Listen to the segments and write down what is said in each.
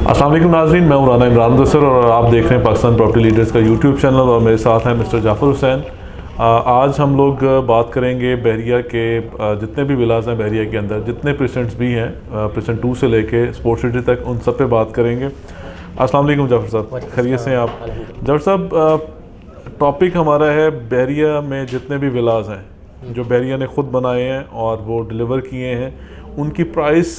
अस्सलाम वालेकुम नाज़रीन, मैं हूं राना इमरान दसर और आप देख रहे हैं पाकिस्तान प्रॉपर्टी लीडर्स का यूट्यूब चैनल और मेरे साथ हैं मिस्टर जाफ़र हुसैन। आज हम लोग बात करेंगे बहरिया के जितने भी विलास हैं बहरिया के अंदर, जितने प्रेसिडेंट्स भी हैं प्रेसिडेंट 2 से लेके स्पोर्ट्स सिटी तक, उन सब पे बात करेंगे। अस्सलाम वालेकुम जाफ़र साहब, खैरियत से हैं आप? जाफ़र साहब, टॉपिक हमारा है बहरिया में जितने भी विलास हैं जो बहरिया ने ख़ुद बनाए हैं और वो डिलीवर किए हैं, उनकी प्राइस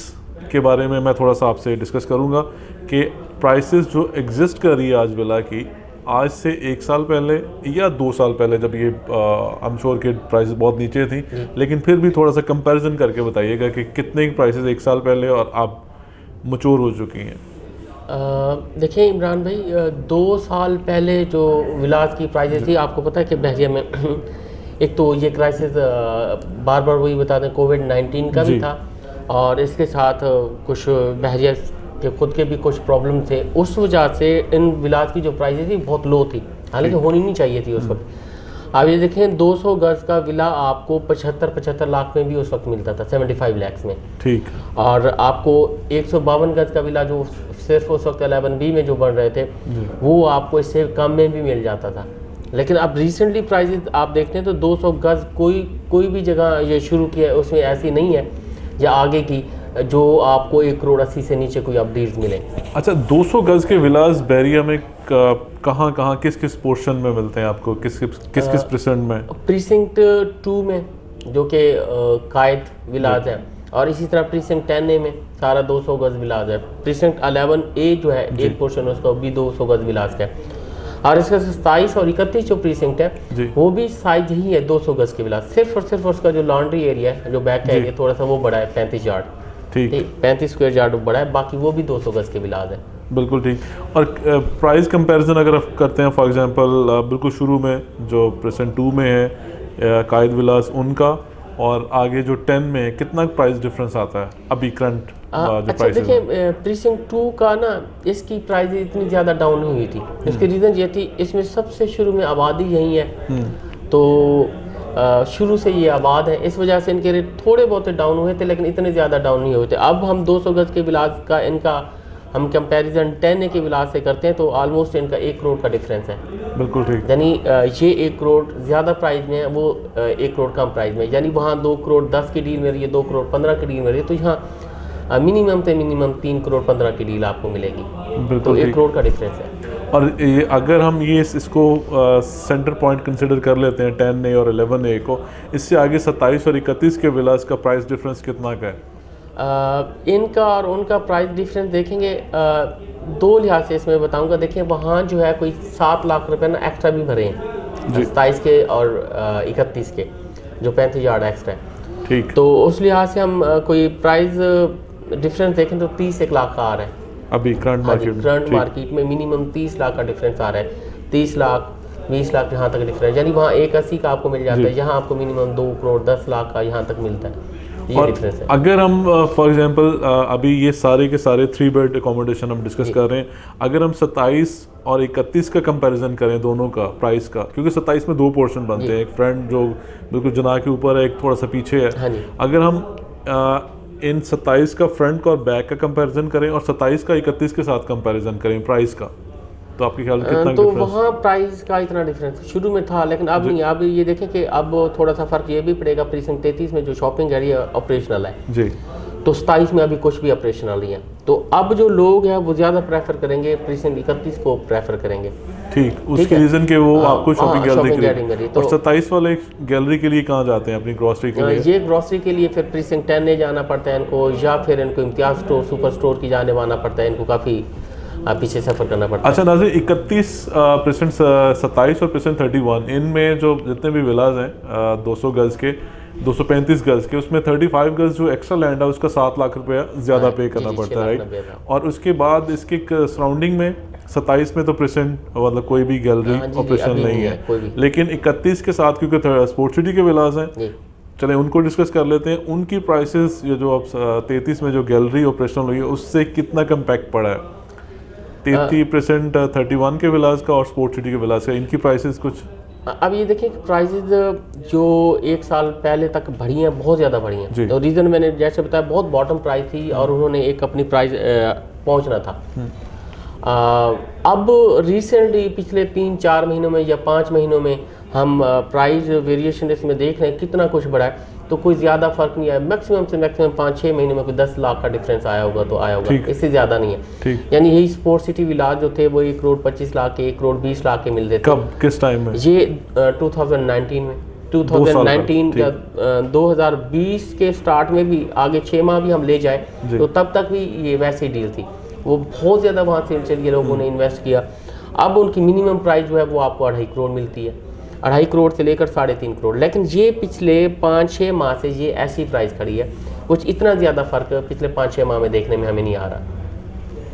के बारे में मैं थोड़ा सा आपसे डिस्कस करूंगा कि प्राइसेस जो एग्जिस्ट कर रही है आज विला की, आज से 1 साल पहले या 2 साल पहले, जब ये आई एम श्योर के प्राइसेस बहुत नीचे थी, लेकिन फिर भी थोड़ा सा कंपैरिजन करके बताइएगा कि कितने की प्राइसेस 1 साल पहले और अब मैच्योर हो चुकी हैं। देखिए इमरान भाई, 2 साल पहले जो विलास की प्राइसेस थी, आपको पता है कि बहरिया में एक तो ये क्राइसिस बार बार वही बता दें, कोविड-19 का भी था और इसके साथ कुछ बहरिया के खुद के भी कुछ प्रॉब्लम थे। उस वजह से इन विलास की जो प्राइसेस थी बहुत लो थी, हालांकि होनी नहीं चाहिए थथी उस वक्त। आप ये देखें, 200 गज का विला आपको 75 लाख में भी उस वक्त मिलता था, 75 लाख में। ठीक। और आपको 152 गज का विला जो सिर्फ उस वक्त 11B में जो बन रहे थे, वो आपको इससे कम में भी मिल जाता था। लेकिन अब रिसेंटली प्राइसेस आप देखते हैं तो 200 गज कोई भी जगह ये शुरू किया है उसमें ऐसी नहीं है या आगे की जो आपको 1,80,00,000 से नीचे कोई अपडेट्स मिले। अच्छा, 200 गज के विलास बहरिया में कहाँ किस पोर्शन में मिलते हैं आपको, किस प्रेसिडेंट में? प्रीसिंक्ट 2 में जो कि कायद विलास है, और इसी तरह प्रीसिंक्ट 10A में सारा 200 गज विलास है। प्रीसिंक्ट 11A जो है एक पोर्शन उसका भी 200 गज विलास का है, और इसका 27 और 31 जो प्रीसिंक्ट है वो भी साइज ही है 200 गज के विलास। सिर्फ और सिर्फ उसका जो लॉन्ड्री एरिया है, जो बैक का एरिया, थोड़ा सा वो बड़ा है, 35 यार्ड, ठीक, 35 स्क्वायर यार्ड बड़ा है, बाकी वो भी 200 गज के विलास है। बिल्कुल ठीक। और प्राइस कंपैरिजन अगर आप करते हैं, फॉर एग्जांपल बिल्कुल शुरू में जो प्रेसिडेंट 2 में है कायद विलास, उनका और आगे जो 10 में है, कितना प्राइस डिफरेंस आता है अभी करंट जो अच्छा देखिए, प्रीसिंक्ट 2 का ना, इसकी प्राइस इतनी ज़्यादा डाउन नहीं हुई थी। इसकी रीज़न ये थी, इसमें सबसे शुरू में आबादी यही है, तो शुरू से ये आबाद है, इस वजह से इनके रेट थोड़े बहुत डाउन हुए थे, लेकिन इतने ज़्यादा डाउन नहीं हुए थे। अब हम 200 गज के विलास का इनका हम कंपैरिजन 10A के विलास से करते हैं तो ऑलमोस्ट इनका 1 करोड़ का डिफरेंस है। बिल्कुल ठीक। यानी ये 1 करोड़ ज़्यादा प्राइस में है, वो 1 करोड़ कम प्राइस में, यानी वहाँ 2 करोड़ 10 की डील मिल रही है, 2 करोड़ 15 की डील मिल रही है, तो यहाँ मिनिमम से मिनिमम 3 करोड़ 15 की डील आपको मिलेगी। तो 1 करोड़ का डिफरेंस है। और ये अगर हम इसको सेंटर पॉइंट कंसिडर कर लेते हैं 10A और 11A को, इससे आगे 27 और 31 के विलास का प्राइस डिफरेंस कितना का है? इनका और उनका प्राइस डिफरेंस देखेंगे, 2 लिहाज से इसमें बताऊंगा। देखिए, वहाँ जो है कोई 7 लाख रुपए ना एक्स्ट्रा भी भरे हैं, 27 के और 31 के, जो 35 यार्ड एक्स्ट्रा है। ठीक। तो उस लिहाज से हम कोई प्राइस डिफरेंस देखें तो 30 लाख का आ रहा है अभी करंट मार्केट में मिनिमम 30 लाख का डिफरेंस आ रहा है। 30 लाख 20 लाख यहाँ तक डिफरेंस, यानी वहाँ 1,80 का आपको मिल जाता है, यहाँ आपको मिनिमम 2 करोड़ 10 लाख का यहाँ तक मिलता है। ये डिफरेंस है। अगर हम फॉर एग्जांपल अभी ये सारे के सारे 3 बेड अकोमोडेशन हम डिस्कस कर रहे हैं, अगर हम 27 और 31 का कंपैरिजन करें दोनों का प्राइस का, क्योंकि 27 में 2 पोर्शन बनते हैं, एक फ्रंट जो बिल्कुल जना के ऊपर है, एक थोड़ा सा पीछे है। अगर हम इन 27 का फ्रंट का और बैक का कंपैरिजन करें और 27 का 31 के साथ कंपैरिजन करें प्राइस का, तो आपके ख्याल में कितना तो डिफरेंस? वहाँ प्राइस का इतना डिफरेंस शुरू में था, लेकिन अब नहीं। अब ये देखें कि अब थोड़ा सा फर्क ये भी पड़ेगा। प्रीसिंक्ट 33 में जो शॉपिंग एरिया ऑपरेशनल है जी, तो 27 में अभी कुछ भी ऑपरेशनल नहीं है, तो अब जो लोग हैं वो ज़्यादा प्रेफर करेंगे, प्रीसिंक्ट 31 को प्रेफर करेंगे। ठीक, उसके रीज़न के वो आपको शॉपिंग गैलरी के लिए, और 27 वाले गैलरी के लिए कहाँ जाते हैं अपनी ग्रॉसरी के लिए? ये ग्रॉसरी के लिए फिर प्रीसिंक्ट 10A जाना पड़ता है इनको, या फिर इनको इम्तियाज़ स्टोर सुपर स्टोर की जाने आना पड़ता है, इनको काफ़ी पीछे सफ़र करना पड़ता है। अच्छा नाज़रीन, 31% 27 और 31, इनमें जो जितने भी विलाज हैं 200 गज के, 235 गज के, उसमें 35 गज जो एक्स्ट्रा लैंड है उसका 7 लाख रुपया ज़्यादा पे करना पड़ता है, राइट? और उसके बाद इसके सराउंडिंग में 27 में तो प्रेजेंट मतलब कोई भी गैलरी ऑपरेशन नहीं है, लेकिन 31 के साथ क्योंकि स्पोर्ट्स सिटी के विलास हैं, चले उनको डिस्कस कर लेते हैं। उनकी प्राइसेस ये जो अब 33 में जो गैलरी ऑपरेशनल हुई है उससे कितना कम्पैक्ट पड़ा है? 33% 31 के विलास का और स्पोर्ट्स सिटी के विलास का, इनकी प्राइसेस कुछ अब ये देखिए कि प्राइजेज जो एक साल पहले तक बढ़ी हैं, बहुत ज़्यादा बढ़ी जी। हैं। तो रीज़न मैंने जैसे बताया, बहुत बॉटम प्राइस थी और उन्होंने एक अपनी प्राइस पहुंचना था। अब रिसेंटली पिछले 3-4 महीनों में या 5 महीनों में हम प्राइस वेरिएशन इसमें देख रहे हैं कितना कुछ बढ़ा है। तो कोई ज़्यादा फर्क नहीं आया, मैक्सिमम से मैक्सिमम 5-6 महीने में कोई 10 लाख का डिफरेंस आया होगा तो आया होगा, इससे ज़्यादा नहीं है। ठीक। यानी यही स्पोर्ट्स सिटी विलास जो थे वो 1,25,00,000 के, 1,20,00,000 के मिल रहे थे। कब, किस टाइम में? ये 2019 में, 2019 या 2020 के स्टार्ट में भी, आगे 6 माह भी हम ले जाए तो तब तक भी ये वैसी डील थी। वो बहुत ज़्यादा वहाँ से चलिए लोगों ने इन्वेस्ट किया। अब उनकी मिनिमम प्राइस जो है वो आपको 2.5 करोड़ मिलती है, 2.5 करोड़ से लेकर 3.5 करोड़। लेकिन ये पिछले 5-6 माह से ये ऐसी प्राइस खड़ी है, कुछ इतना ज़्यादा फर्क पिछले 5-6 माह में देखने में हमें नहीं आ रहा।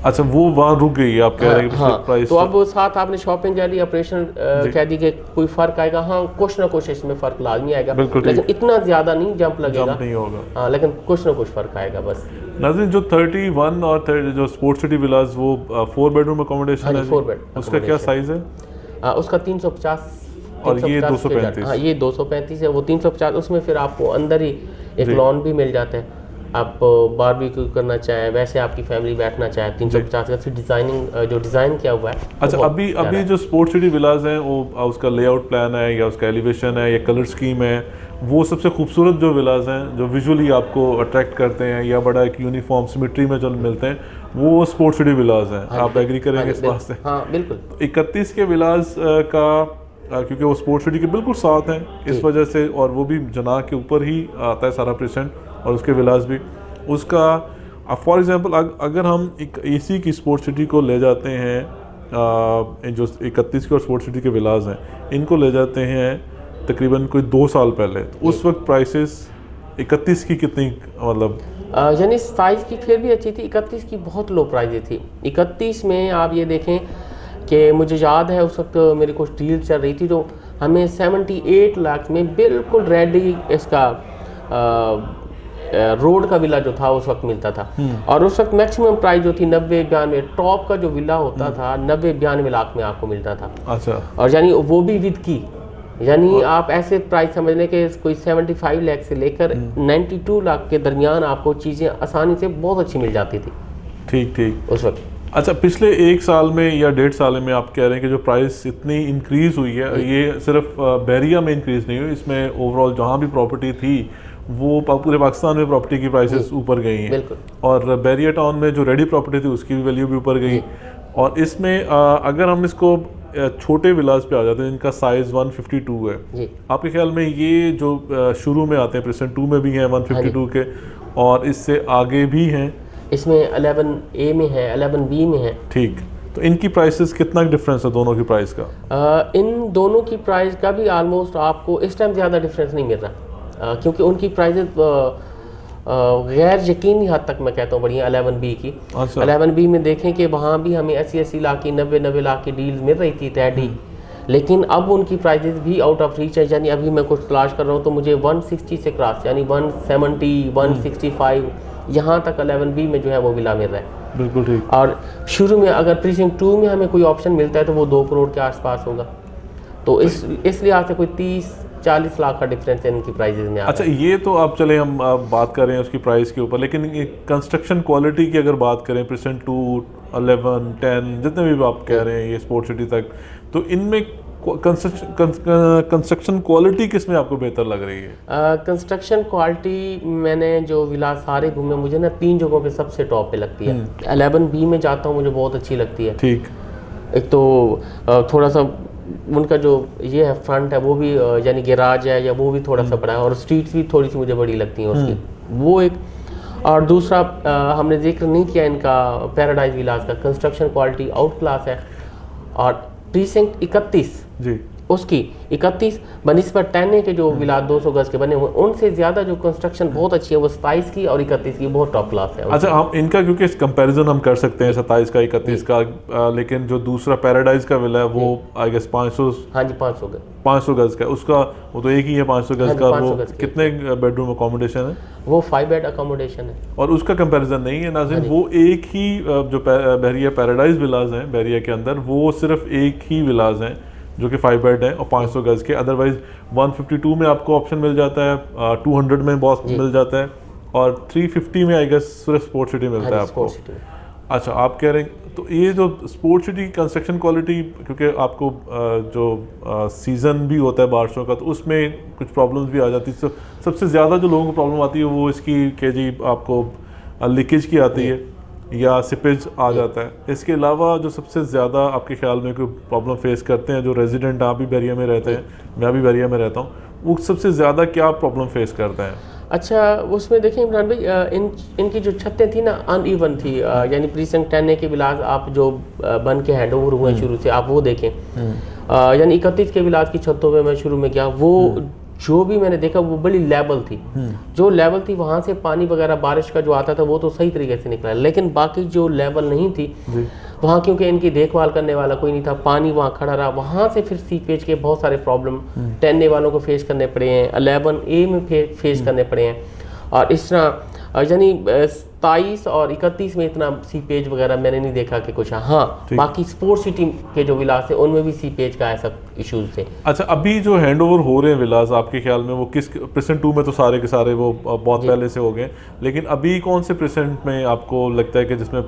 अच्छा, वो वहाँ रुक गई है, आप कह रहे हैं कि पिछले प्राइस तो अब साथ आपने शॉपिंग गैलरी ऑपरेशन कह दी कि कोई फर्क आएगा, हाँ कुछ ना कुछ इसमें फर्क लाजमी आएगा, लेकिन इतना ज़्यादा नहीं जंप लगेगा, जंप नहीं होगा। हाँ, लेकिन कुछ ना कुछ फर्क आएगा बस। नाज़रीन, जो 31 और जो स्पोर्ट्स सिटी विलास वो 4 बेडरूम अकोमोडेशन है, 4 बेड, उसका क्या साइज़ है? उसका 350 और ये 235? हाँ, ये 235 है, वो 350। उसमें फिर आपको अंदर ही एक लॉन भी मिल जाता है, आप बारबेक्यू करना चाहें, वैसे आपकी फैमिली बैठना चाहे, 350 का फिर डिज़ाइनिंग जो डिज़ाइन किया हुआ है। अच्छा, अभी जो स्पोर्ट्स सिटी विलास हैं वो उसका लेआउट प्लान है या उसका एलिवेशन है या कलर स्कीम है, वो सबसे खूबसूरत जो विलास हैं जो विजुअली आपको अट्रैक्ट करते हैं या बड़ा एक यूनिफॉर्म सिमेट्री में जो मिलते हैं, वो स्पोर्ट्स सिटी विलास हैं। आप एग्री करेंगे इस बात से? हाँ बिल्कुल। 31 के विलास का क्योंकि वो स्पोर्ट्स सिटी के बिल्कुल साथ हैं, इस वजह से, और वो भी जना के ऊपर ही आता है सारा परसेंट, और उसके विलास भी उसका फॉर एग्जांपल अगर हम एक एसी की स्पोर्ट्स सिटी को ले जाते हैं, जो 31 के और स्पोर्ट्स सिटी के विलास हैं, इनको ले जाते हैं तकरीबन कोई 2 साल पहले, तो उस वक्त प्राइसेस 31 की कितनी, मतलब यानी साइज़ की फिर भी अच्छी थी, 31 की बहुत लो प्राइस थी। 31 में आप ये देखें कि मुझे याद है उस वक्त मेरी कुछ डील चल रही थी, तो हमें 78 लाख में बिल्कुल रेडी इसका रोड का विला जो था उस वक्त मिलता था। और उस वक्त मैक्सिमम प्राइस जो थी 90-92, टॉप का जो विला होता था 90-92 लाख में आपको मिलता था। अच्छा, और यानी वो भी विद की, यानी आप ऐसे प्राइस समझ लें कि कोई 75 लाख से लेकर 92 लाख के दरमियान आपको चीज़ें आसानी से बहुत अच्छी मिल जाती थी। ठीक उस वक्त। अच्छा, पिछले 1 साल में या 1.5 साल में आप कह रहे हैं कि जो प्राइस इतनी इंक्रीज़ हुई है, ये सिर्फ बहरिया में इंक्रीज़ नहीं हुई, इसमें ओवरऑल जहाँ भी प्रॉपर्टी थी वो पूरे पाकिस्तान में प्रॉपर्टी की प्राइसेस ऊपर गई हैं, और बहरिया टाउन में जो रेडी प्रॉपर्टी थी उसकी भी वैल्यू भी ऊपर गई। और इसमें अगर हम इसको छोटे विलास पे आ जाते हैं जिनका साइज़ 152 है, आपके ख्याल में ये जो शुरू में आते हैं, प्रेजेंट 2 में भी हैं 152 के, और इससे आगे भी हैं, इसमें 11A में है, 11B में है। ठीक, तो इनकी प्राइसेस कितना डिफरेंस है दोनों की प्राइस का? इन दोनों की प्राइस का भी आलमोस्ट आपको इस टाइम ज़्यादा डिफरेंस नहीं मिल रहा, क्योंकि उनकी प्राइजेस गैर यकीनी हद तक मैं कहता हूँ बढ़िया 11B की। अच्छा। 11B में देखें कि वहाँ भी हमें 80-80 लाख की, 90-90 लाख की डील्स मिल रही थी रेडी, लेकिन अब उनकी प्राइजेस भी आउट ऑफ रीच है। यानी अभी मैं कुछ तलाश कर रहा हूँ तो मुझे 160 से क्रॉस, यानी 170, 165 यहाँ तक 11B में जो है वो विला मिल रहा है। बिल्कुल ठीक। और शुरू में अगर प्रीसिंक्ट 2 में हमें कोई ऑप्शन मिलता है तो वो 2 करोड़ के आसपास होगा। तो इस लिहाज से कोई 30-40 लाख का डिफरेंस है इनकी प्राइजेस में। अच्छा, ये तो आप चले हम बात कर रहे हैं उसकी प्राइस के ऊपर, लेकिन कंस्ट्रक्शन क्वालिटी की अगर बात करें, परसेंट 2, 11, 10 जितने भी आप कह रहे हैं ये स्पोर्ट्स सिटी तक, तो इनमें कंस्ट्रक्शन क्वालिटी किस में आपको बेहतर लग रही है? कंस्ट्रक्शन क्वालिटी मैंने जो विला सारे घूमे, मुझे ना 3 जगहों पे सबसे टॉप पे लगती है। 11B में जाता हूँ, मुझे बहुत अच्छी लगती है। ठीक, एक तो थोड़ा सा उनका जो ये है फ्रंट है वो भी यानी गैराज है या वो भी थोड़ा सा बड़ा है, और स्ट्रीट्स भी थोड़ी सी मुझे बड़ी लगती हैं उसकी, वो एक। और दूसरा हमने जिक्र नहीं किया इनका पैराडाइज विलास का, कंस्ट्रक्शन क्वालिटी आउट क्लास है। और प्रीसिंक्ट 31 जी, उसकी 31 बनिस्बत 10 के जो विला 200 गज के बने हुए, उनसे ज़्यादा जो कंस्ट्रक्शन बहुत अच्छी है वो 27 की और 31 की बहुत टॉप क्लास है। अच्छा, हम इनका क्योंकि कंपैरिजन हम कर सकते हैं 27 का 31 का, लेकिन जो दूसरा पैराडाइज का विला है वो आई गेस 500, हाँ जी 500 गज का, उसका वो तो एक ही है 500 गज का। वो कितने बेडरूम अकोमोडेशन है? वो 5 बेड अकोमोडेशन है, और उसका कंपैरिजन नहीं है नाज़रीन। वो एक ही जो बहरिया पैराडाइज विलास हैं बहरिया के अंदर, वो सिर्फ एक ही विलास हैं जो कि 5 बेड है और 500 गज़ के। अदरवाइज 152 में आपको ऑप्शन मिल जाता है, 200 में बॉस मिल जाता है, और 350 में आई गेस सिर्फ स्पोर्ट सिटी मिलता है आपको। अच्छा, आप कह रहे हैं तो ये जो स्पोर्ट सिटी कंस्ट्रक्शन क्वालिटी, क्योंकि आपको जो सीज़न भी होता है बारिशों का, तो उसमें कुछ प्रॉब्लम्स भी आ जाती है। सबसे ज़्यादा जो लोगों को प्रॉब्लम आती है वो इसकी कि जी आपको लीकेज की आती है या सिपेज आ जाता है। इसके अलावा जो सबसे ज़्यादा आपके ख्याल में कोई प्रॉब्लम फेस करते हैं जो रेजिडेंट, आप भी बहरिया में रहते हैं, मैं भी बहरिया में रहता हूँ, वो सबसे ज़्यादा क्या प्रॉब्लम फेस करते हैं? अच्छा, उसमें देखें इमरान भाई, इनकी जो छतें थी ना अनइवन थी, यानी प्रीसेंट 10A के विलास आप जो बन के हैंड ओवर हुए शुरू से, आप वो देखें, यानी 31 के विलास की छतों पे मैं शुरू में गया, वो जो भी मैंने देखा वो बड़ी लेवल थी। जो लेवल थी वहाँ से पानी वगैरह बारिश का जो आता था वो तो सही तरीके से निकला, लेकिन बाकी जो लेवल नहीं थी वहाँ, क्योंकि इनकी देखभाल करने वाला कोई नहीं था, पानी वहाँ खड़ा रहा, वहाँ से फिर सीपेज के बहुत सारे प्रॉब्लम 10A वालों को फेस करने पड़े हैं, 11A में फेस करने पड़े हैं। और इस तरह यानी 27 और 31 में इतना सीपेज वगैरह मैंने नहीं देखा कि कुछ। हाँ, बाकी स्पोर्ट सिटी के जो विलास थे उनमें भी सीपेज का ऐसा इश्यूज थे। अच्छा, अभी जो हैंड ओवर हो रहे हैं विलास आपके ख्याल में वो किस प्रेजेंट 2 में तो सारे के सारे वो बहुत पहले से हो गए, लेकिन अभी कौन से प्रेजेंट में आपको लगता है कि जिसमें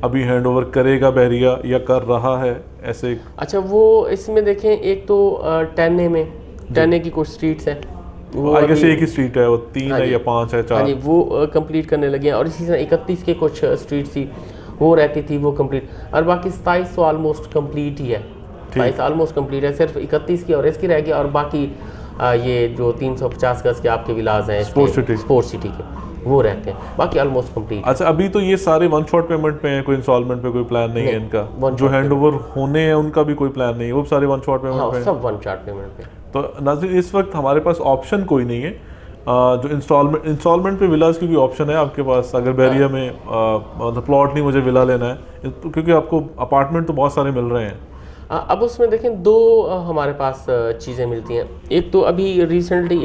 अभी हैंड ओवर करेगा बहरिया या कर रहा है ऐसे? अच्छा, वो इसमें देखें, एक तो 10A में 10A की कुछ स्ट्रीट्स हैं, वो आई गेस एक ही स्ट्रीट है, वो 3 है या 5 है, 4? हाँ जी, वो कंप्लीट करने लगे हैं। और इसी तरह 31 के कुछ स्ट्रीट थी वो रहती थी, वो कंप्लीट, और बाकी 27 तो ऑलमोस्ट कंप्लीट ही है। 27 ऑलमोस्ट कंप्लीट है, सिर्फ 31 की और इसकी रह गई, और बाकी ये जो 350 गज के आपके विलास हैं स्पोर्ट सिटी के, वो रहते हैं, बाकी ऑलमोस्ट कंप्लीट। अच्छा, अभी तो ये सारे वन शॉट पेमेंट पे हैं, कोई इंस्टॉलमेंट पे कोई प्लान नहीं है इनका? जो हैंड ओवर होने हैं उनका भी कोई प्लान नहीं है, वो सारे वन शॉट पेमेंट पे हैं? सब वन शॉट पेमेंट पे। तो नाज़रीन, इस वक्त हमारे पास ऑप्शन कोई नहीं है जो इंस्टॉलमेंट पे विलास की भी ऑप्शन है आपके पास, अगर बहरिया में मतलब प्लॉट नहीं मुझे विला लेना है, क्योंकि आपको अपार्टमेंट तो बहुत सारे मिल रहे हैं। अब उसमें देखें दो हमारे पास चीज़ें मिलती हैं। एक तो अभी रिसेंटली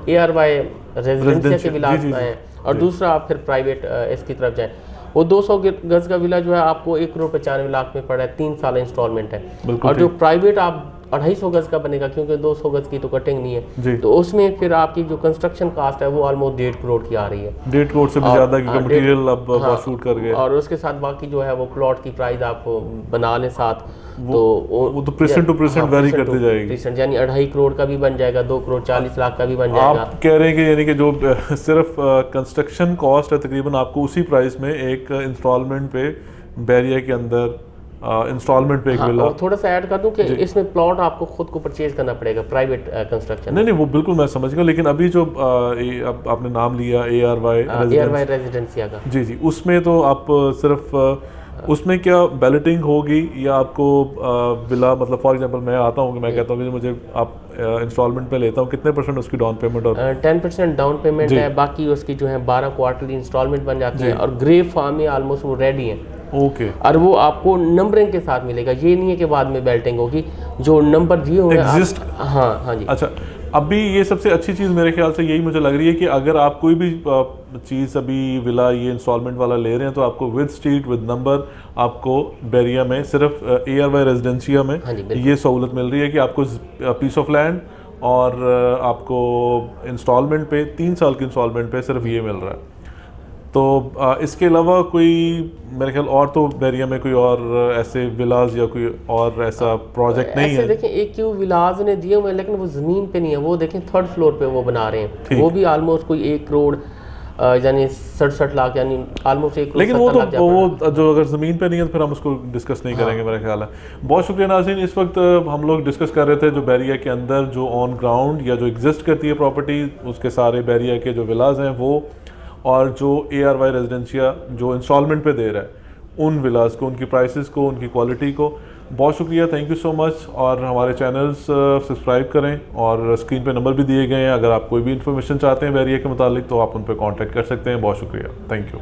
ARY रेजिडेंशिया के विलास आए, और दूसरा आप फिर प्राइवेट इसकी तरफ जाएं, वो 200 गज का विला जो है आपको 1,95,00,000 में पड़ा है, 3 साल इंस्टॉलमेंट है। और जो प्राइवेट आप 250 गज का बनेगा, क्योंकि 200 गज की तो कटिंग नहीं है, तो उसमें फिर आपकी जो कंस्ट्रक्शन कास्ट है वो ऑलमोस्ट 1.5 करोड़ की आ रही है। 1.5 करोड़ से भी ज़्यादा, क्योंकि मटेरियल अब शूट कर गए, और उसके साथ बाकी जो है वो प्लॉट की प्राइस आप बना लें साथ, वो तो परसेंट टू परसेंट वेरी करती जाएगी, यानी 2.5 करोड़ का भी बन जाएगा, 2 करोड़ 40 लाख का भी बन जाएगा। आप कह रहे हैं कि यानी कि जो सिर्फ कंस्ट्रक्शन कॉस्ट है तकरीबन आपको उसी प्राइस में एक इंस्टॉलमेंट पे बहरिया के अंदर इंस्टॉलमेंट पे एक विला। और थोड़ा सा ऐड कर दूं कि इसमें प्लॉट आपको खुद को परचेज करना पड़ेगा, प्राइवेट कंस्ट्रक्शन। नहीं, वो बिल्कुल मैं समझ गया, लेकिन अभी जो अब आपने नाम लिया ARY रेजिडेंशिया का, जी, उसमें तो आप सिर्फ उसमें क्या बैलेटिंग होगी या आपको विला, मतलब फॉर एग्जांपल मैं आता हूँ कि मैं कहता हूँ कि मुझे आप इंस्टॉलमेंट पे लेता हूँ, कितने % उसकी डाउन पेमेंट? और 10% डाउन पेमेंट है, बाकी उसकी जो है 12 क्वार्टरली इंस्टॉलमेंट बन जाती है, और ग्रे फार्म में ऑलमोस्ट वो रेडी है। ओके, और वो आपको नंबरिंग के साथ मिलेगा, ये नहीं है कि बाद में बेल्टिंग होगी, जो नंबर दिए हुए एग्जिस्ट। हाँ जी। अच्छा, अभी ये सबसे अच्छी चीज़ मेरे ख्याल से यही मुझे लग रही है कि अगर आप कोई भी चीज़ अभी विला ये इंस्टॉलमेंट वाला ले रहे हैं तो आपको विद स्ट्रीट विद नंबर आपको बहरिया में सिर्फ ARY रेजिडेंशिया में ये सहूलत मिल रही है कि आपको पीस ऑफ लैंड और आपको इंस्टॉलमेंट पे 3 साल की इंस्टॉलमेंट पे सिर्फ ये मिल रहा है। तो इसके अलावा कोई मेरे ख्याल और तो बहरिया में कोई और ऐसे विलास या कोई और ऐसा प्रोजेक्ट नहीं है? देखें एक विलास ने दिए हुए हैं, लेकिन वो ज़मीन पे नहीं है, वो देखें 3rd फ्लोर पे वो बना रहे हैं, वो भी ऑलमोस्ट कोई 1 करोड़ यानी 67 लाख, यानी ऑलमोस्ट 1 करोड़। लेकिन वो जो अगर ज़मीन पे नहीं है तो फिर हम उसको डिस्कस नहीं करेंगे मेरा ख्याल है। बहुत शुक्रिया नाज़रीन, इस वक्त हम लोग डिस्कस कर रहे थे जो बहरिया के अंदर जो ऑन ग्राउंड या जो एग्जिस्ट करती है प्रॉपर्टी, उसके सारे बहरिया के जो विलास हैं वो, और जो ARY रेजिडेंशिया जो इंस्टॉलमेंट पे दे रहा है उन विलास को, उनकी प्राइसेस को, उनकी क्वालिटी को। बहुत शुक्रिया, थैंक यू सो मच। और हमारे चैनल्स सब्सक्राइब करें, और स्क्रीन पे नंबर भी दिए गए हैं, अगर आप कोई भी इन्फॉर्मेशन चाहते हैं बहरिया के मुतालिक तो आप उन पर कॉन्टैक्ट कर सकते हैं। बहुत शुक्रिया, थैंक यू।